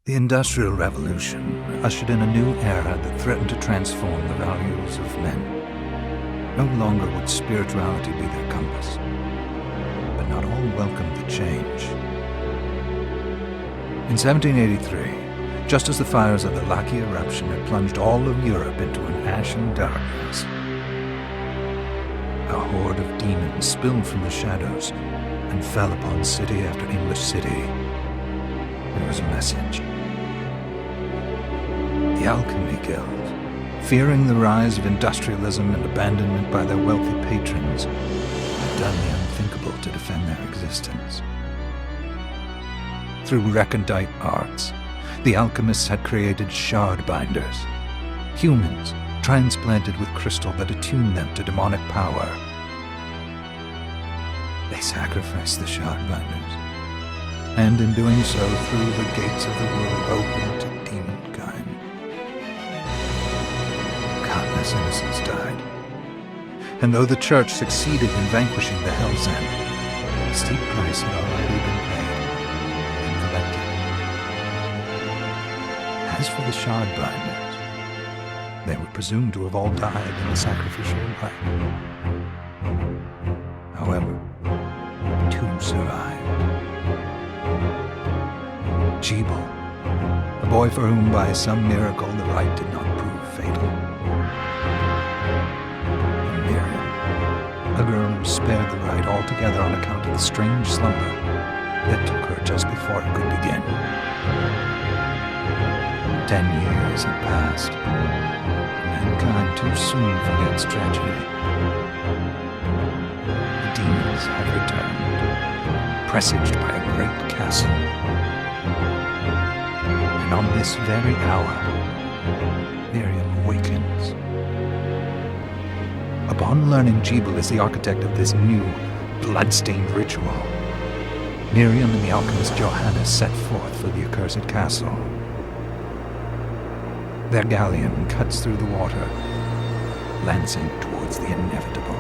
The Industrial Revolution ushered in a new era that threatened to transform the values of men. No longer would spirituality be their compass, but not all welcomed the change. In 1783, just as the fires of the Laki eruption had plunged all of Europe into an ashen darkness, a horde of demons spilled from the shadows and fell upon city after English city. There was a message. The Alchemy Guild, fearing the rise of industrialism and abandonment by their wealthy patrons, had done the unthinkable to defend their existence. Through recondite arts, the alchemists had created shard binders, humans transplanted with crystal that attuned them to demonic power. They sacrificed the shard binders, and in doing so threw the gates of the world open to demonkind. Countless innocents died, and though the Church succeeded in vanquishing the Hell's End, a steep price had already been paid and collected. As for the shard binders, they were presumed to have all died in the sacrificial rite. However, two survived. Jebel, a boy for whom by some miracle the rite did not prove fatal. And Miriam, a girl who spared the rite altogether on account of the strange slumber that took her just before it could begin. 10 years had passed. Mankind too soon forgets tragedy. The demons had returned, presaged by a great castle. And on this very hour, Miriam awakens. Upon learning Jebel is the architect of this new, bloodstained ritual, Miriam and the alchemist Johannes set forth for the accursed castle. Their galleon cuts through the water, lancing towards the inevitable.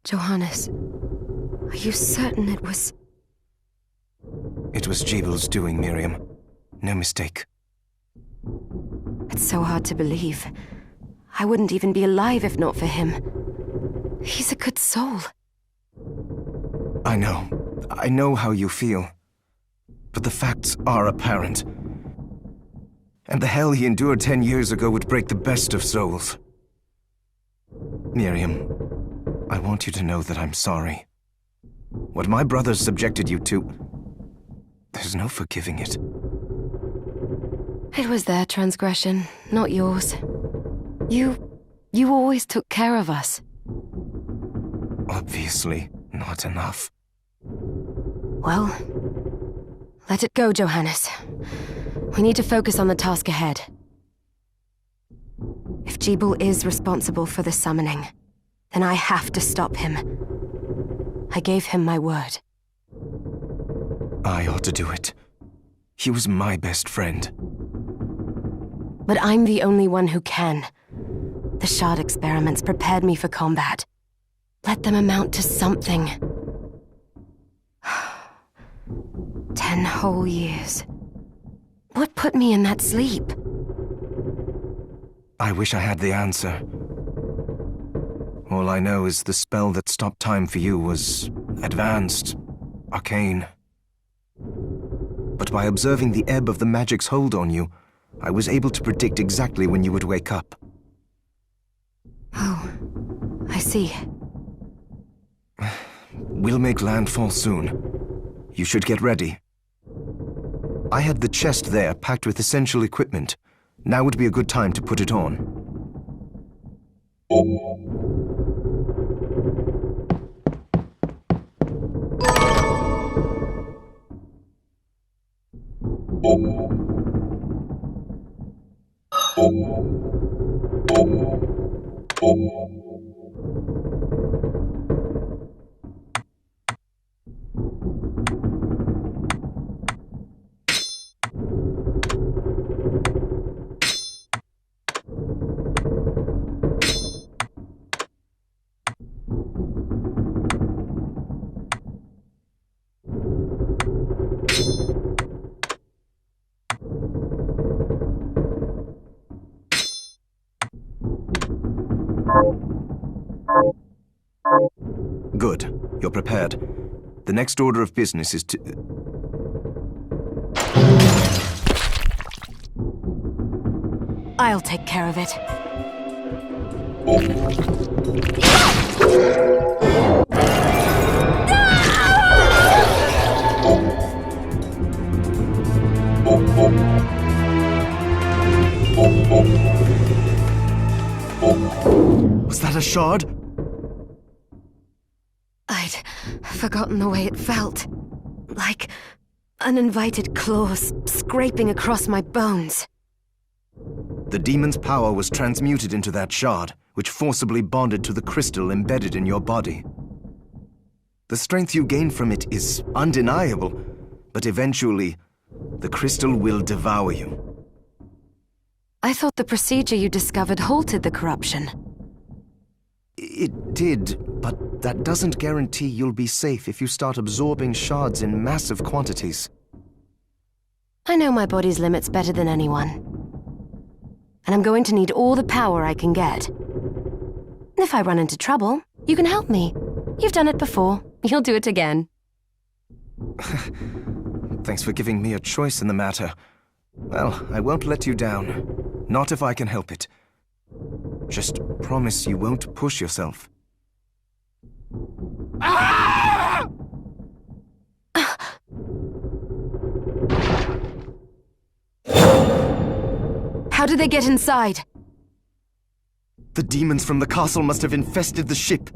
Johannes, are you certain it was... It was Jebel's doing, Miriam. No mistake. It's so hard to believe. I wouldn't even be alive if not for him. He's a good soul. I know how you feel. But the facts are apparent. And the hell he endured 10 years ago would break the best of souls. Miriam, I want you to know that I'm sorry. What my brothers subjected you to, there's no forgiving it. It was their transgression, not yours. You always took care of us. Obviously, not enough. Well, let it go, Johannes. We need to focus on the task ahead. If Jebel is responsible for the summoning, then I have to stop him. I gave him my word. I ought to do it. He was my best friend. But I'm the only one who can. The shard experiments prepared me for combat. Let them amount to something. 10 whole years. What put me in that sleep? I wish I had the answer. All I know is the spell that stopped time for you was advanced, arcane. But by observing the ebb of the magic's hold on you, I was able to predict exactly when you would wake up. Oh, I see. We'll make landfall soon. You should get ready. I had the chest there packed with essential equipment. Now would be a good time to put it on. Good. You're prepared. The next order of business is to... I'll take care of it. Was that a shard? I'd forgotten the way it felt. Like uninvited claws scraping across my bones. The demon's power was transmuted into that shard, which forcibly bonded to the crystal embedded in your body. The strength you gain from it is undeniable, but eventually, the crystal will devour you. I thought the procedure you discovered halted the corruption. It did, but that doesn't guarantee you'll be safe if you start absorbing shards in massive quantities. I know my body's limits better than anyone. And I'm going to need all the power I can get. If I run into trouble, you can help me. You've done it before. You'll do it again. Thanks for giving me a choice in the matter. Well, I won't let you down. Not if I can help it. Just promise you won't push yourself. How did they get inside? The demons from the castle must have infested the ship.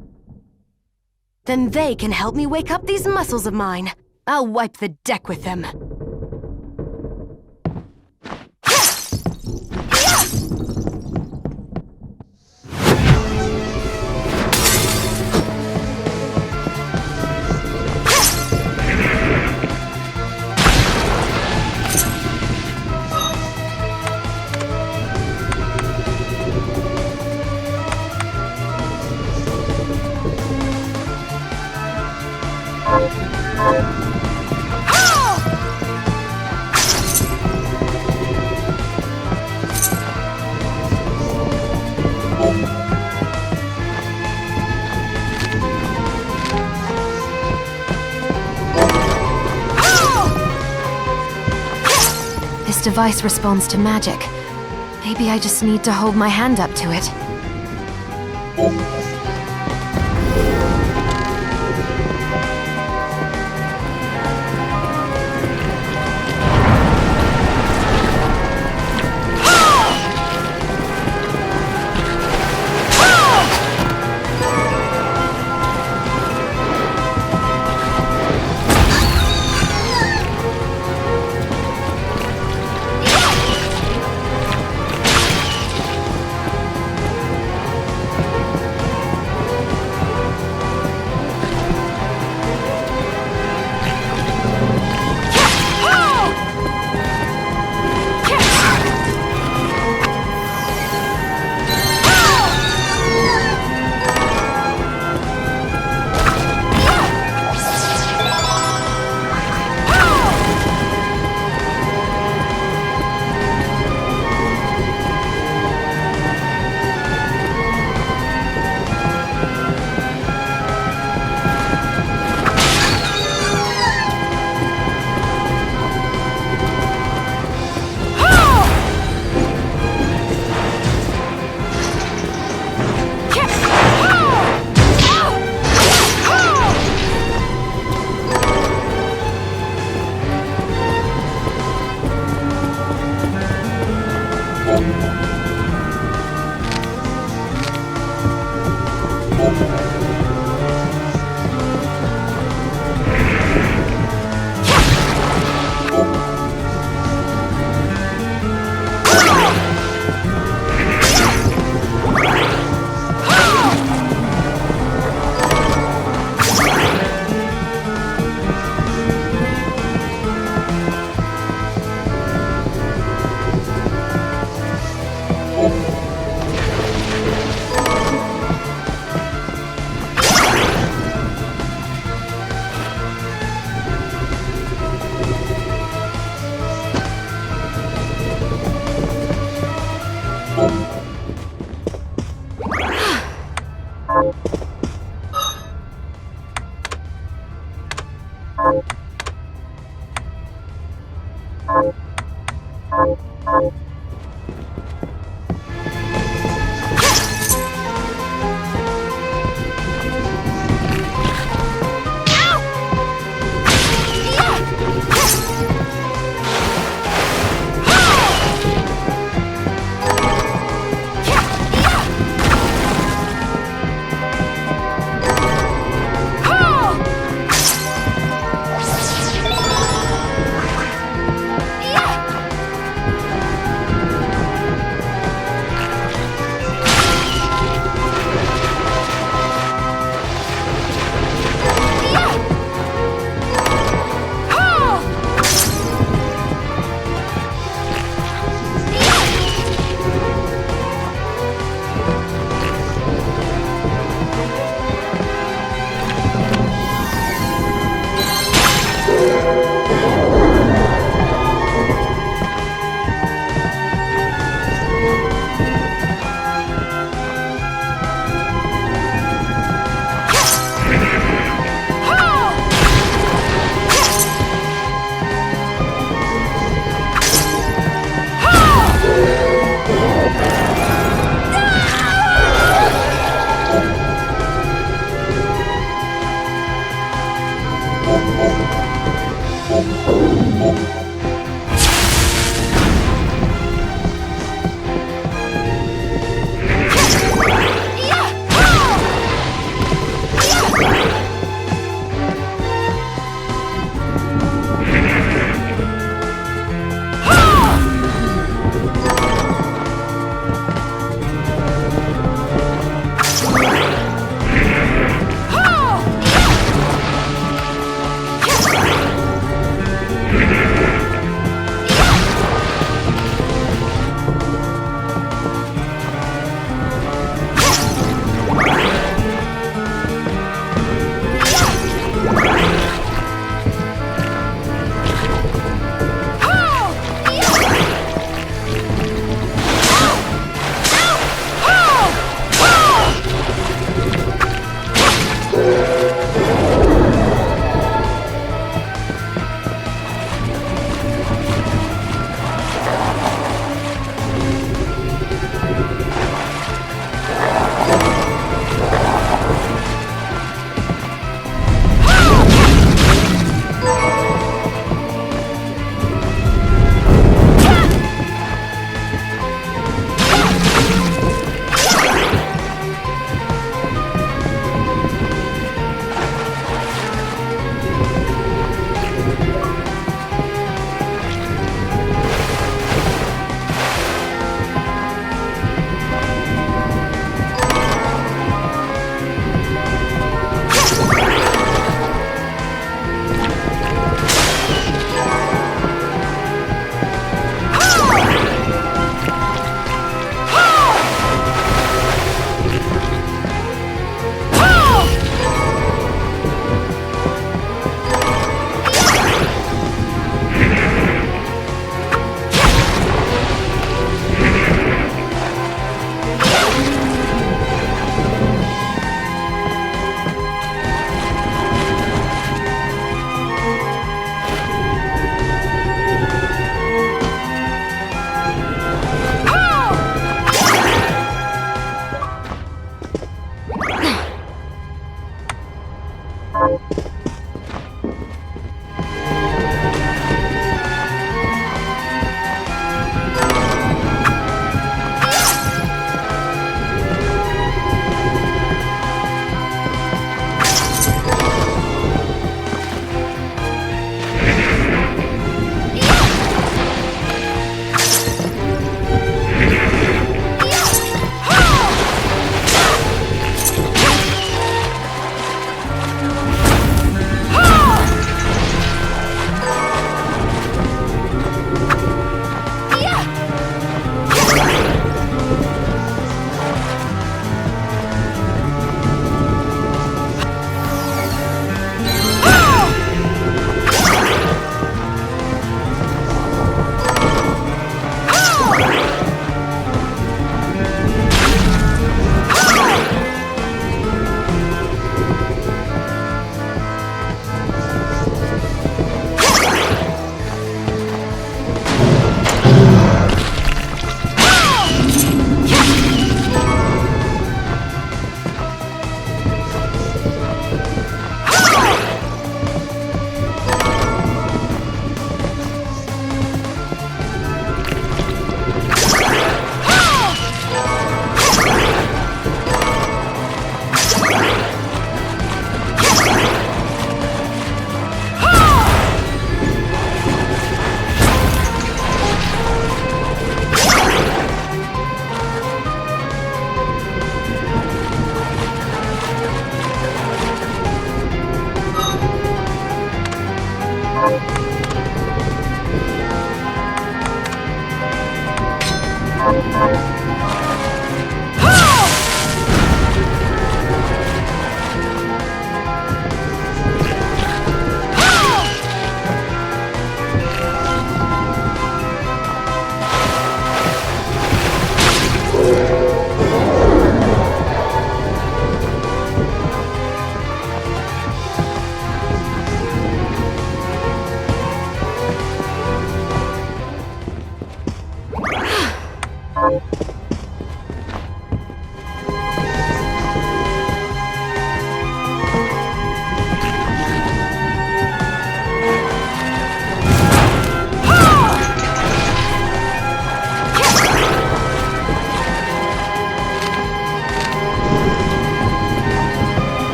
Then they can help me wake up these muscles of mine. I'll wipe the deck with them. This device responds to magic. Maybe I just need to hold my hand up to it.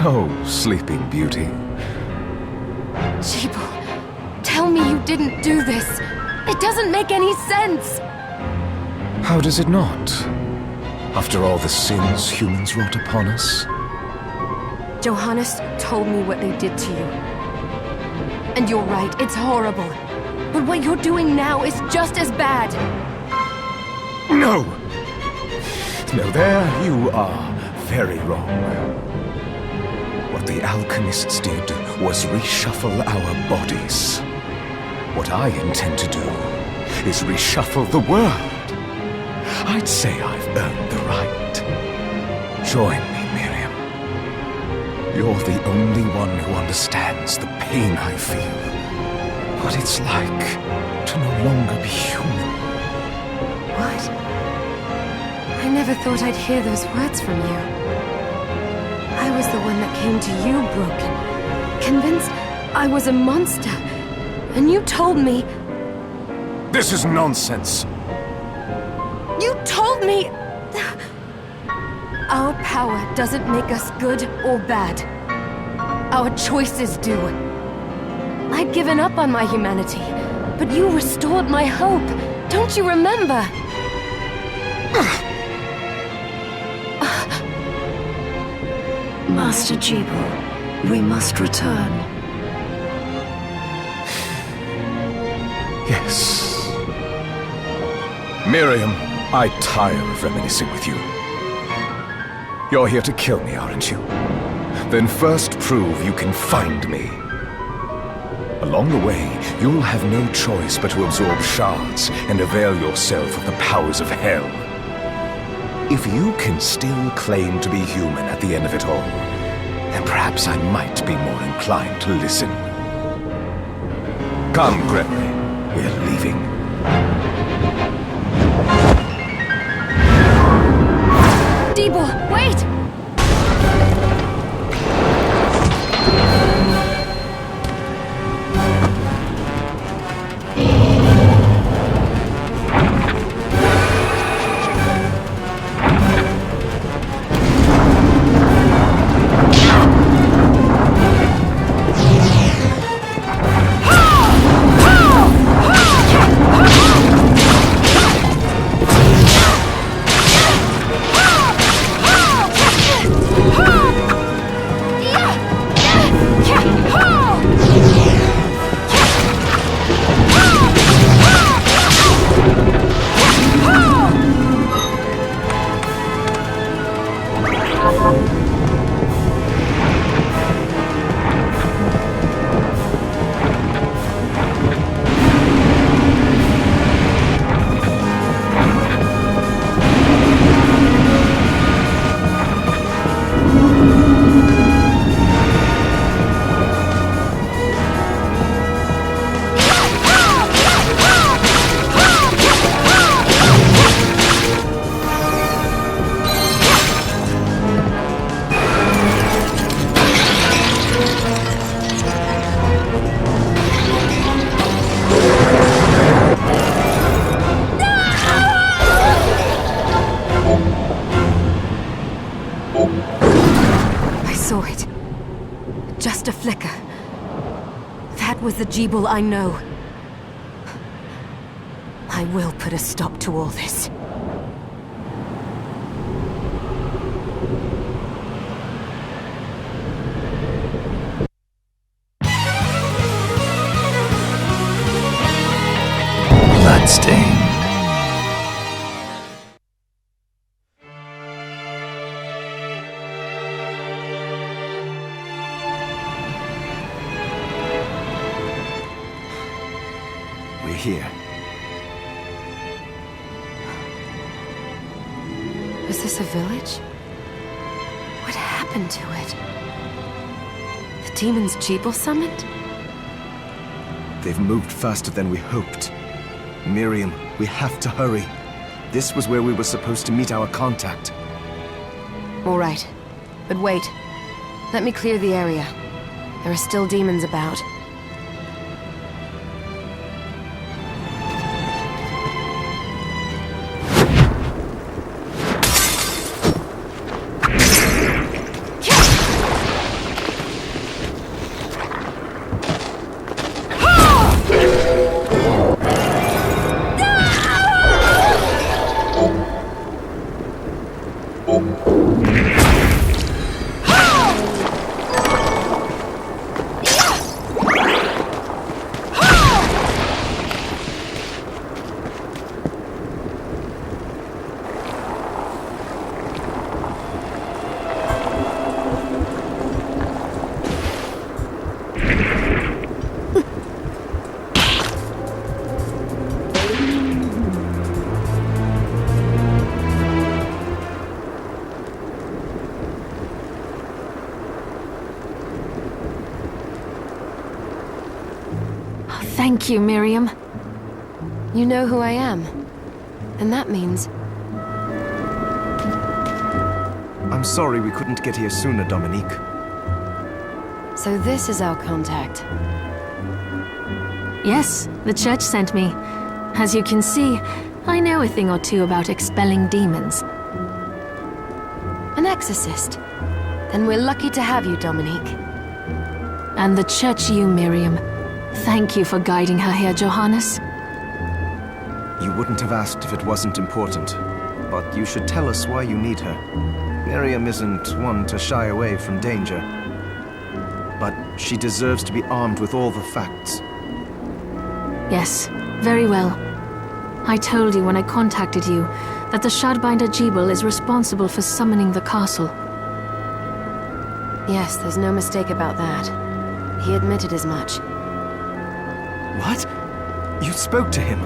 So, Sleeping Beauty. Jeeble, tell me you didn't do this. It doesn't make any sense. How does it not? After all the sins humans wrought upon us? Johannes told me what they did to you. And you're right, it's horrible. But what you're doing now is just as bad. No! No, there you are very wrong. What the alchemists did was reshuffle our bodies. What I intend to do is reshuffle the world. I'd say I've earned the right. Join me, Miriam. You're the only one who understands the pain I feel. What it's like to no longer be human. What? I never thought I'd hear those words from you. I was the one that came to you broken, convinced I was a monster. And you told me... This is nonsense. You told me... Our power doesn't make us good or bad. Our choices do. I'd given up on my humanity, but you restored my hope. Don't you remember? Master Jeeble, we must return. Yes. Miriam, I tire of reminiscing with you. You're here to kill me, aren't you? Then first prove you can find me. Along the way, you'll have no choice but to absorb shards and avail yourself of the powers of hell. If you can still claim to be human at the end of it all, then perhaps I might be more inclined to listen. Come, Gregory. We're leaving. Jeeble, wait! Just a flicker. That was the Jeeble I know. I will put a stop to all this. Bloodstained. We're here. Was this a village? What happened to it? The demons Jeeble summoned? They've moved faster than we hoped. Miriam, we have to hurry. This was where we were supposed to meet our contact. All right. But wait. Let me clear the area. There are still demons about. Thank you, Miriam. You know who I am. And that means... I'm sorry we couldn't get here sooner, Dominique. So this is our contact. Yes, the church sent me. As you can see, I know a thing or two about expelling demons. An exorcist. Then we're lucky to have you, Dominique. And the church you, Miriam. Thank you for guiding her here, Johannes. You wouldn't have asked if it wasn't important. But you should tell us why you need her. Miriam isn't one to shy away from danger. But she deserves to be armed with all the facts. Yes, very well. I told you when I contacted you that the Shardbinder Jebel is responsible for summoning the castle. Yes, there's no mistake about that. He admitted as much. What? You spoke to him?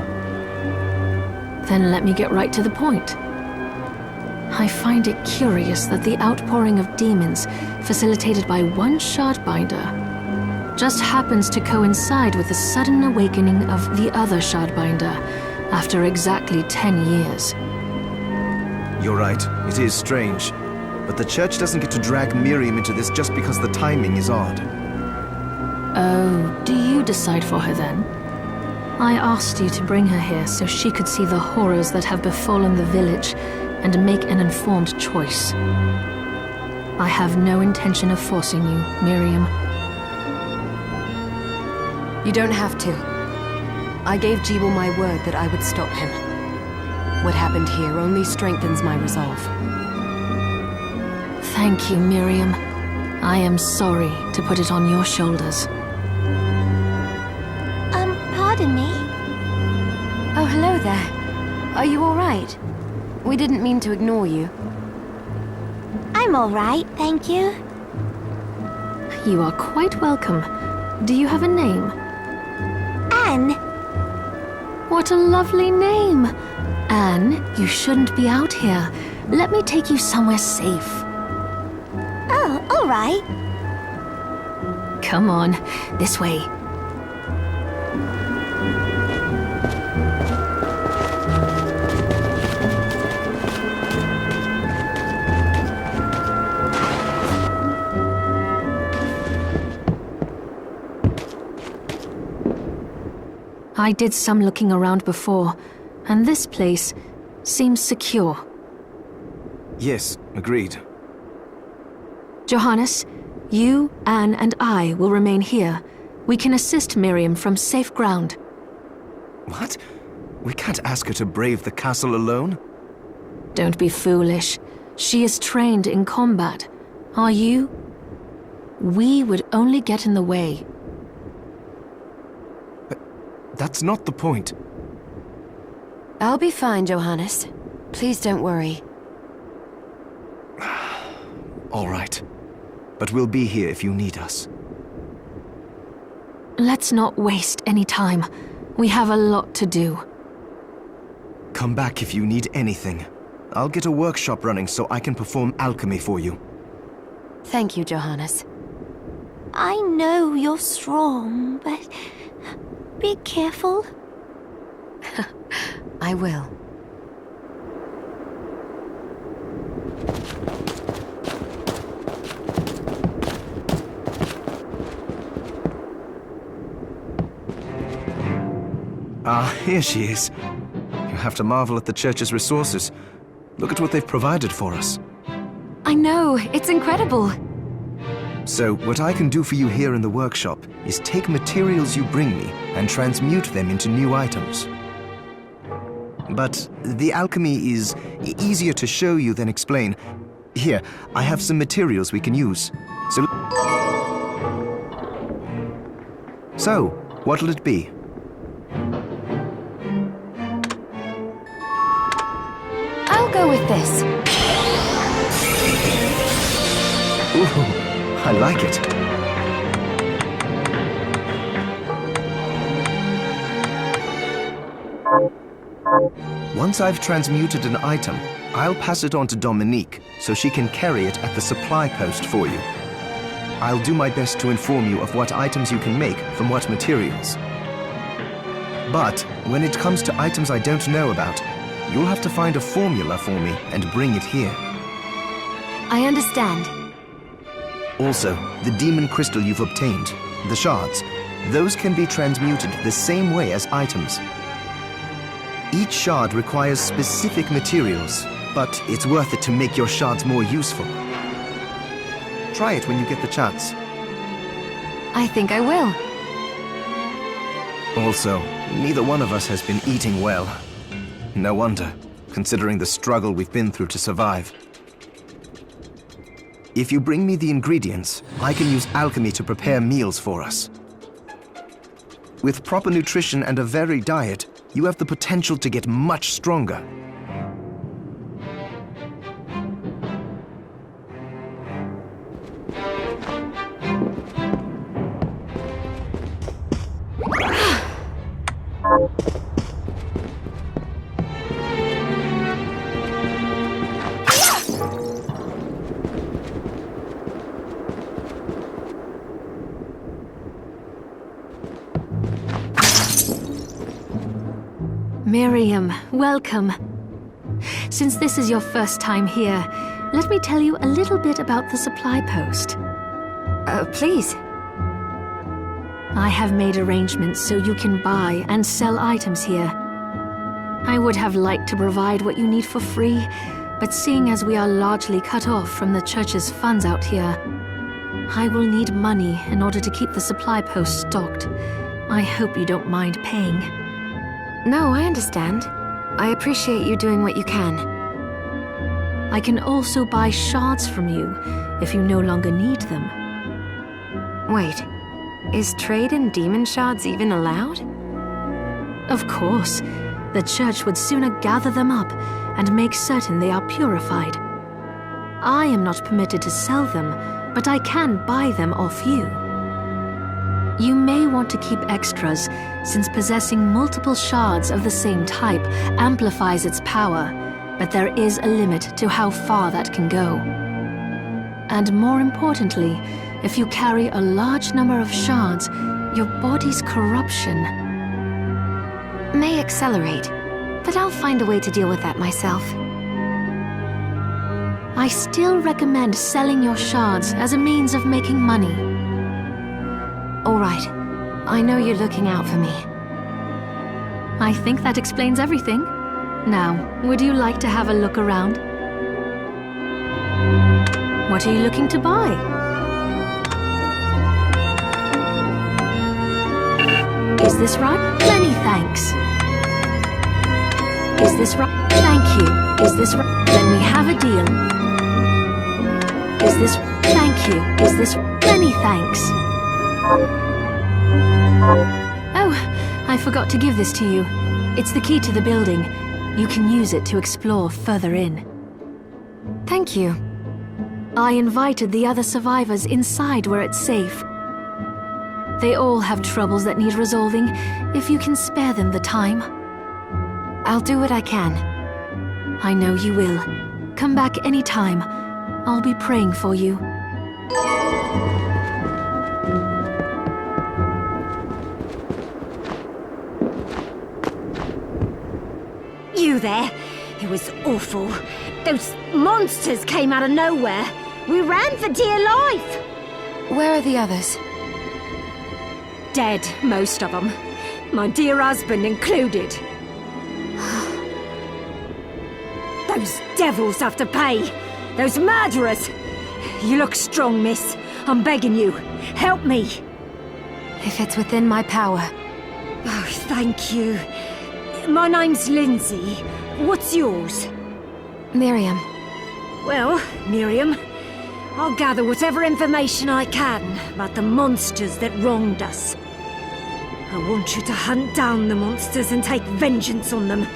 Then let me get right to the point. I find it curious that the outpouring of demons, facilitated by one Shardbinder, just happens to coincide with the sudden awakening of the other Shardbinder after exactly 10 years. You're right, it is strange. But the church doesn't get to drag Miriam into this just because the timing is odd. Oh, do you decide for her then? I asked you to bring her here so she could see the horrors that have befallen the village and make an informed choice. I have no intention of forcing you, Miriam. You don't have to. I gave Jebel my word that I would stop him. What happened here only strengthens my resolve. Thank you, Miriam. I am sorry to put it on your shoulders. Pardon me? Oh, hello there. Are you all right? We didn't mean to ignore you. I'm all right, thank you. You are quite welcome. Do you have a name? Anne. What a lovely name! Anne, you shouldn't be out here. Let me take you somewhere safe. Oh, all right. Come on, this way. I did some looking around before, and this place seems secure. Yes, agreed. Johannes, you, Anne, and I will remain here. We can assist Miriam from safe ground. What? We can't ask her to brave the castle alone? Don't be foolish. She is trained in combat. Are you? We would only get in the way. That's not the point. I'll be fine, Johannes. Please don't worry. All right. But we'll be here if you need us. Let's not waste any time. We have a lot to do. Come back if you need anything. I'll get a workshop running so I can perform alchemy for you. Thank you, Johannes. I know you're strong, but be careful. I will. Ah, here she is. You have to marvel at the church's resources. Look at what they've provided for us. I know, it's incredible. So, what I can do for you here in the workshop is take materials you bring me and transmute them into new items. But the alchemy is easier to show you than explain. Here, I have some materials we can use. So, what'll it be? I'll go with this. Ooh, I like it. Once I've transmuted an item, I'll pass it on to Dominique so she can carry it at the supply post for you. I'll do my best to inform you of what items you can make from what materials. But when it comes to items I don't know about, you'll have to find a formula for me and bring it here. I understand. Also, the demon crystal you've obtained, the shards, those can be transmuted the same way as items. Each shard requires specific materials, but it's worth it to make your shards more useful. Try it when you get the chance. I think I will. Also, neither one of us has been eating well. No wonder, considering the struggle we've been through to survive. If you bring me the ingredients, I can use alchemy to prepare meals for us. With proper nutrition and a varied diet, you have the potential to get much stronger. Miriam, welcome. Since this is your first time here, let me tell you a little bit about the supply post. Please. I have made arrangements so you can buy and sell items here. I would have liked to provide what you need for free, but seeing as we are largely cut off from the church's funds out here, I will need money in order to keep the supply post stocked. I hope you don't mind paying. No, I understand. I appreciate you doing what you can. I can also buy shards from you if you no longer need them. Wait, is trade in demon shards even allowed? Of course. The church would sooner gather them up and make certain they are purified. I am not permitted to sell them, but I can buy them off you. You may want to keep extras, since possessing multiple shards of the same type amplifies its power, but there is a limit to how far that can go. And more importantly, if you carry a large number of shards, your body's corruption may accelerate, but I'll find a way to deal with that myself. I still recommend selling your shards as a means of making money. All right. I know you're looking out for me. I think that explains everything. Now, would you like to have a look around? What are you looking to buy? Is this right? Many thanks. Is this right? Thank you. Is this right? Then we have a deal. Is this... Thank you. Is this... Many thanks. Oh, I forgot to give this to you. It's the key to the building. You can use it to explore further in. Thank you. I invited the other survivors inside where it's safe. They all have troubles that need resolving, if you can spare them the time. I'll do what I can. I know you will. Come back anytime. I'll be praying for you. You there? It was awful. Those monsters came out of nowhere. We ran for dear life. Where are the others? Dead, most of them. My dear husband included. Those devils have to pay. Those murderers. You look strong, miss. I'm begging you. Help me. If it's within my power. Oh, thank you. My name's Lindsay. What's yours? Miriam. Well, Miriam, I'll gather whatever information I can about the monsters that wronged us. I want you to hunt down the monsters and take vengeance on them.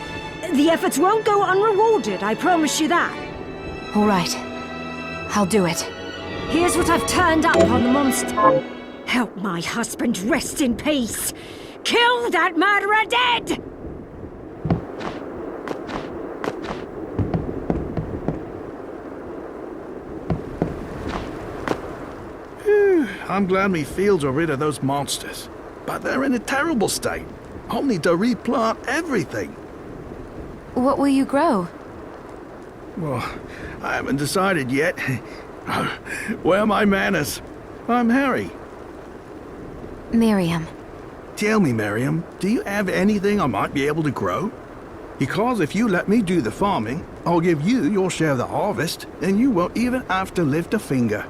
The efforts won't go unrewarded, I promise you that. All right. I'll do it. Here's what I've turned up on the monster. Help my husband rest in peace. Kill that murderer dead! I'm glad me fields are rid of those monsters, but they're in a terrible state. I'll need to replant everything. What will you grow? Well, I haven't decided yet. Where are my manners? I'm Harry. Miriam. Tell me, Miriam, do you have anything I might be able to grow? Because if you let me do the farming, I'll give you your share of the harvest, and you won't even have to lift a finger.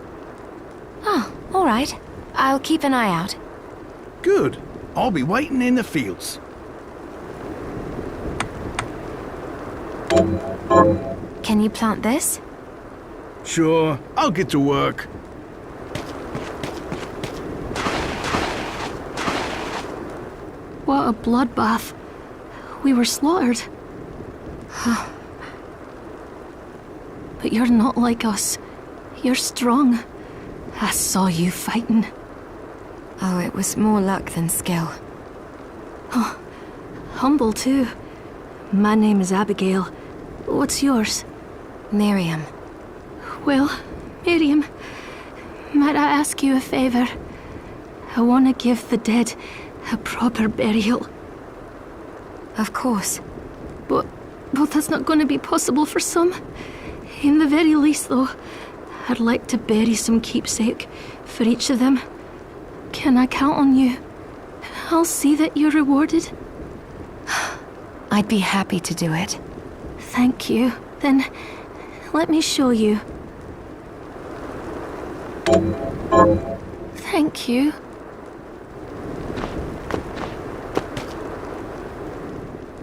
Oh, all right. I'll keep an eye out. Good. I'll be waiting in the fields. Can you plant this? Sure, I'll get to work. What a bloodbath. We were slaughtered. But you're not like us. You're strong. I saw you fighting. Oh, it was more luck than skill. Oh, humble too. My name is Abigail. What's yours? Miriam. Well, Miriam, might I ask you a favor? I want to give the dead a proper burial. Of course. But that's not going to be possible for some. In the very least, though, I'd like to bury some keepsake for each of them. Can I count on you? I'll see that you're rewarded. I'd be happy to do it. Thank you. Then, let me show you. Thank you.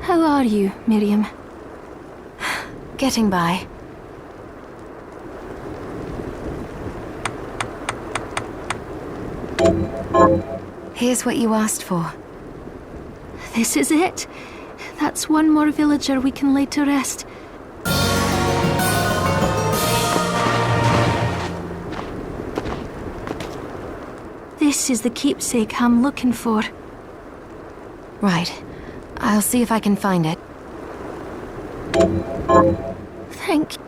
How are you, Miriam? Getting by. Here's what you asked for. This is it. That's one more villager we can lay to rest. This is the keepsake I'm looking for. Right. I'll see if I can find it. Thank you.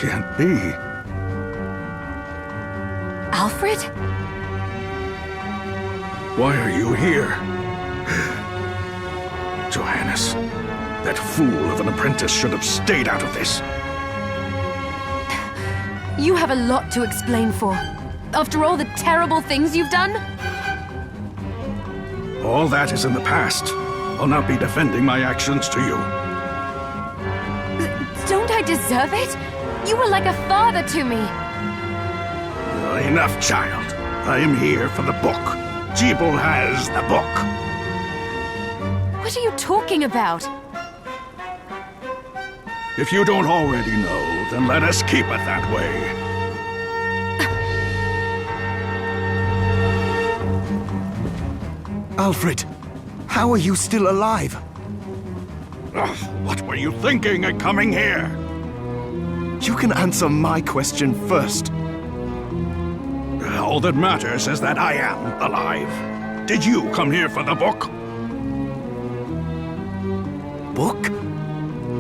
Can't be. Alfred? Why are you here? Johannes, that fool of an apprentice should have stayed out of this. You have a lot to explain for. After all the terrible things you've done? All that is in the past. I'll not be defending my actions to you. Don't I deserve it? You were like a father to me. Enough, child. I am here for the book. Jeeble has the book. What are you talking about? If you don't already know, then let us keep it that way. Alfred, how are you still alive? Ugh, what were you thinking at coming here? You can answer my question first. All that matters is that I am alive. Did you come here for the book? Book?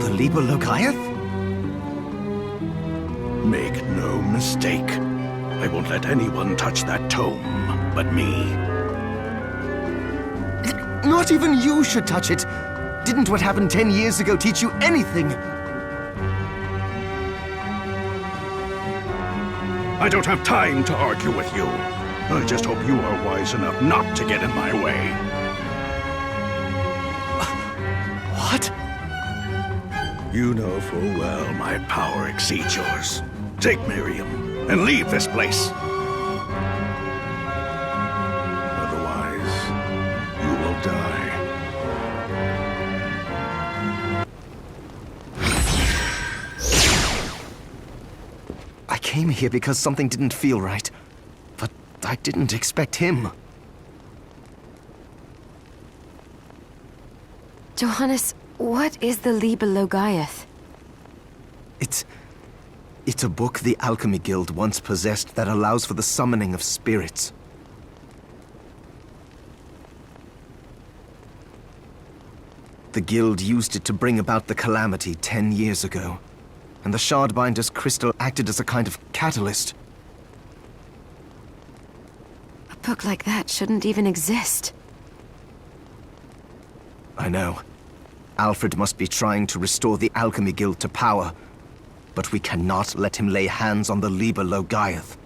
The Liber Logaeth? Make no mistake. I won't let anyone touch that tome but me. Not even you should touch it. Didn't what happened 10 years ago teach you anything? I don't have time to argue with you. I just hope you are wise enough not to get in my way. What? You know full well my power exceeds yours. Take Miriam and leave this place. Otherwise, you will die. I came here because something didn't feel right. But I didn't expect him. Johannes, what is the Liber Logaeth? It's a book the Alchemy Guild once possessed that allows for the summoning of spirits. The Guild used it to bring about the calamity 10 years ago, and the Shardbinder's crystal acted as a kind of catalyst. A book like that shouldn't even exist. I know. Alfred must be trying to restore the Alchemy Guild to power, but we cannot let him lay hands on the Liber Logaeth.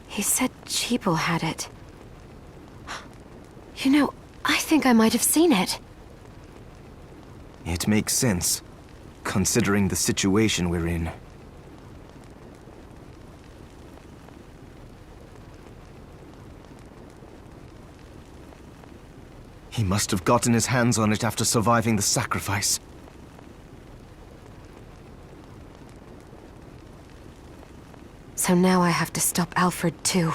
He said Jeeble had it. You know, I think I might have seen it. It makes sense, considering the situation we're in. He must have gotten his hands on it after surviving the sacrifice. So now I have to stop Alfred too.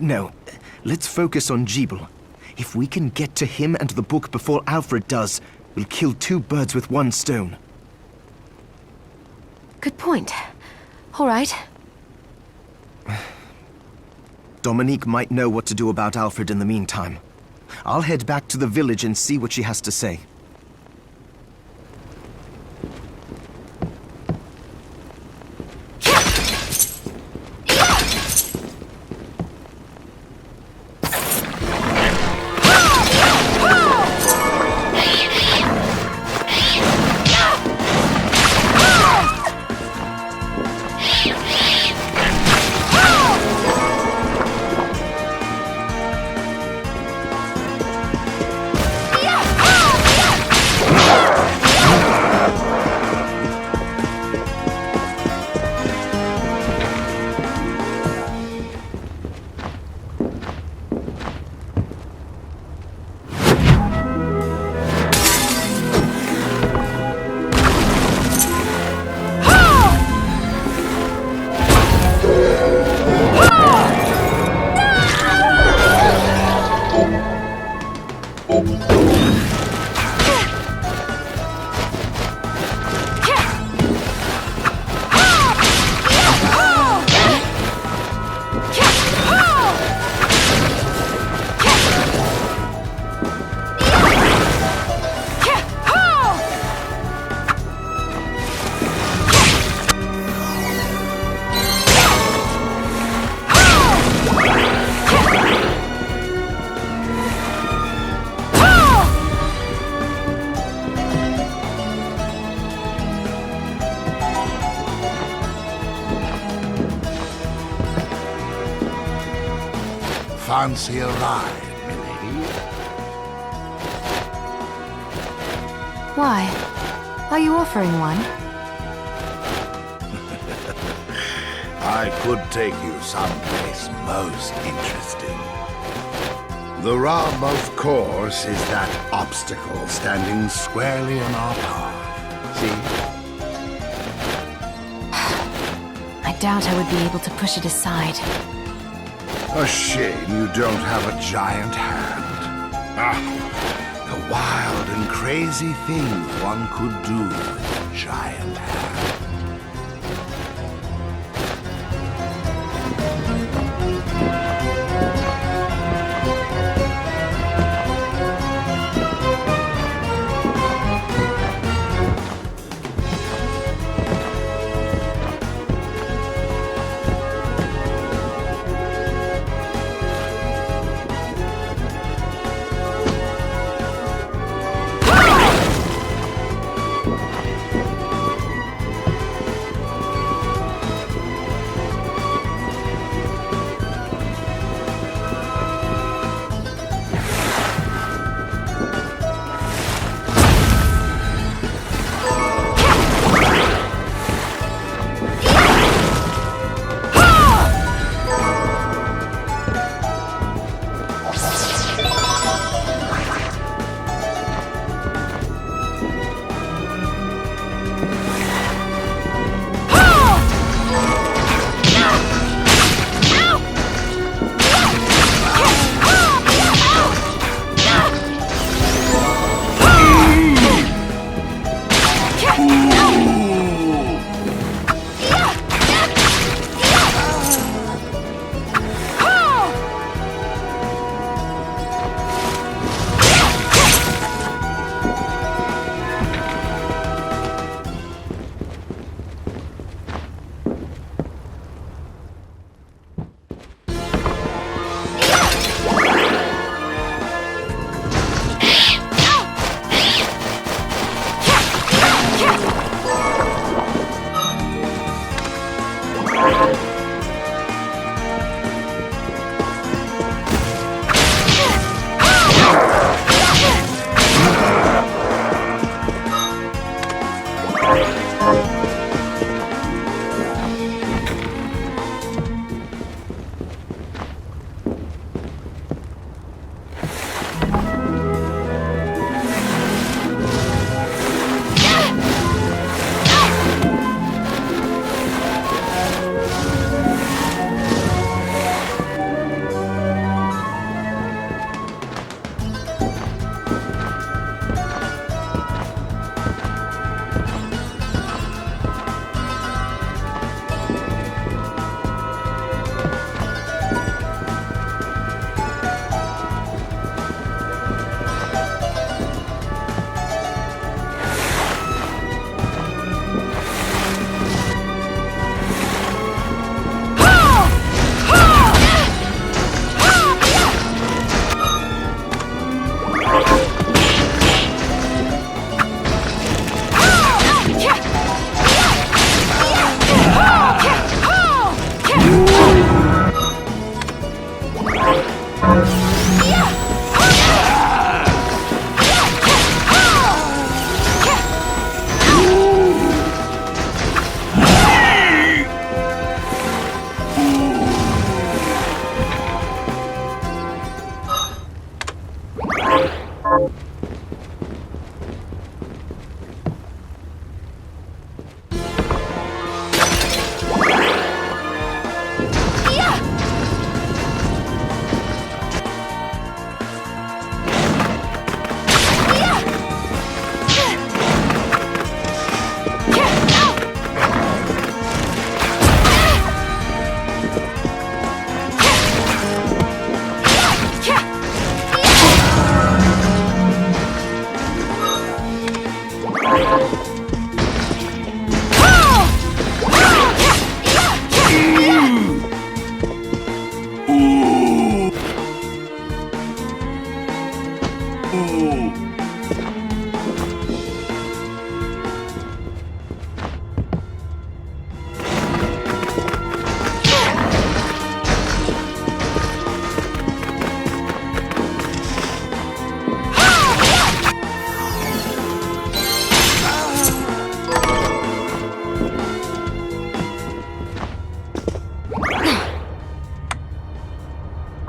No, let's focus on Jeeble. If we can get to him and the book before Alfred does, we'll kill two birds with one stone. Good point. All right. Dominique might know what to do about Alfred in the meantime. I'll head back to the village and see what she has to say. Fancy a ride, milady? Why? Are you offering one? I could take you someplace most interesting. The rub, of course, is that obstacle standing squarely in our path. See? I doubt I would be able to push it aside. A shame you don't have a giant hand. The wild and crazy things one could do with a giant hand.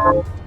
Bye.